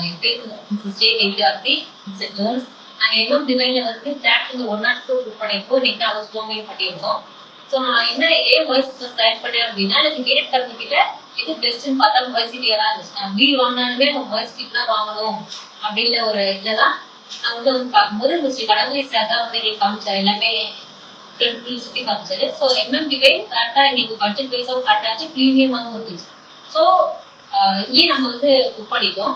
State அப்படி Jones நாங்கள் எல்லாம் டிவைனில் வந்து தேட்டருக்கு 1 or 2 புக் பண்ணியிருக்கோம். நீங்கள் அதை ஸ்லோமே பண்ணியிருக்கோம். ஸோ நான் என்ன ஏன் வாய்ஸ் செலக்ட் பண்ணேன் அப்படின்னா எனக்கு கேட்கறதுக்கிட்ட இது பெஸ்ட்னு பார்த்தா வாய்ஸ்டியாக இருந்துச்சு. நான் வீடு வாங்கினாலுமே வாய்ஸ் சீட் தான் வாங்கணும் அப்படின்ற ஒரு இதெல்லாம் நான் வந்து பார்க்கும்போது மிஸ்டர் கடவுளை சார் தான் வந்து எங்களுக்கு காமிச்சார். எல்லாமே சுற்றி காமிச்சாரு. ஸோ எம்எம்பிகை கரெக்டாக எங்களுக்கு பட்ஜெட் வைஸாகவும் கரெக்டாச்சு, ப்ரீமியமாகவும் இருந்துச்சு. ஸோ ஏன் நம்ம வந்து புக் பண்ணிட்டோம்.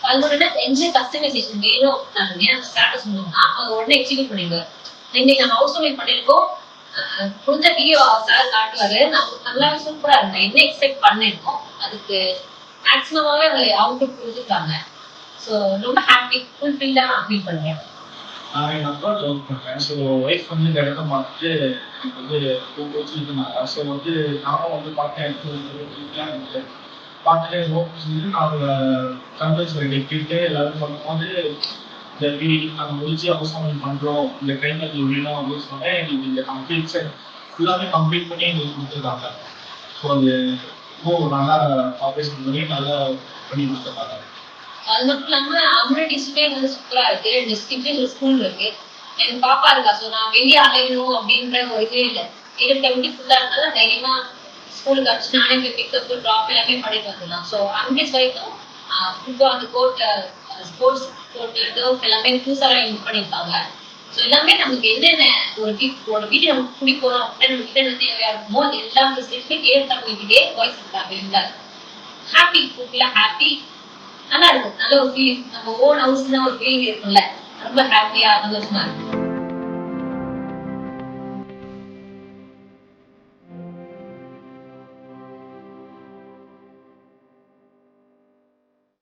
அதோட எந்த கஸ்டமைசேஷன் வேணும் நான் ஸ்டாட்டஸ் சொன்னோம்னா அவங்க உடனே எக்ஸிக்யூட் பண்ணிடுவார். இன்னைக்கு நம்ம ஹவுஸ் ஓமிங் பண்ணியிருக்கோம். கொஞ்ச வீடியோ சார் காட்டுவாரு. நம்ம நல்லா சூப்பரா இருக்கு. என்ன எக்ஸ்பெக்ட் பண்ணிருக்கோம் அதுக்கு மேக்ஸிமமாவே அவங்க அவுட்புட் கொடுத்துருக்காங்க. ஸோ ரொம்ப ஹாப்பி ஃபுல்ஃபில்டாக நான் ஃபீல் பண்ணுவேன். எங்கள் அப்பா ஒர்க் பண்ணுறேன். ஸோ ஒய்ஃப் வந்து இந்த இடத்த பார்த்துட்டு எனக்கு வந்து கோச்சிருந்தாங்க. ஸோ வந்து நானும் வந்து பார்த்தேன். எனக்கு பார்த்துட்டு ஓகே நான் அதை கன்வென்ஸ் பண்ணி கேட்டு எல்லாரும் பண்ணும்போது இந்த வீடு நாங்கள் முடிச்சு அவசரம் பண்ணுறோம், இந்த ட்ரெயினில் வேணும் அப்படின்னு சொன்னேன். எங்களுக்கு இந்த கம்ப்ளீட்ஸை ஃபுல்லாகவே கம்ப்ளீட் பண்ணி எங்களுக்கு கொடுத்துருக்காங்க. ஸோ அது ரொம்ப நல்லா ஆப்ரேஷன் பண்ணி நல்லா பண்ணி கொடுத்துருக்காங்க. அது மட்டும் இல்லாம அம்யூனிட்டிஸுமே வந்து சூப்பரா இருக்கு. டிஸ்ட்ரிக்ட்ல ஒரு ஸ்கூல் இருக்கு. எனக்கு பாப்பா இருக்கா. ஸோ நான் வெளியே அலையணும் அப்படின்ற ஒரு இதே இல்லை. இருக்க ஃபுல்லா இருந்தாலும் தைரியமா ஸ்கூலுக்கு அடிச்சு நானே போய் பிக்கப் ட்ராப் எல்லாமே பண்ணிட்டு வந்துடலாம். ஸோ அங்கேஸ் வரைக்கும் ஃபுட்பால் அந்த கோர்ட் ஸ்போர்ட்ஸ் கோர்ட் டர்ஃப் எல்லாமே புதுசாக யூஸ் பண்ணியிருக்காங்க. ஸோ எல்லாமே நமக்கு என்னென்ன ஒரு வீட்டு நமக்கு பிடிக்கணும் அப்படின்னு நம்ம கிட்ட என்ன தேவையா இருக்குமோ அது எல்லா ஃபெசிலிட்டியுமே கேட்டவங்ககிட்டே வாய்ஸ் இருக்காங்க. ஹாப்பி ஃபுட்ல ஹாப்பி நல்லா இருக்கும். நல்ல ஒரு ஃபீலிங். நம்ம ஓன் ஹவுஸ்னா ஒரு ஃபீலிங் இருக்கும்ல, ரொம்ப ஹாப்பியா சந்தோஷமா இருக்கும்.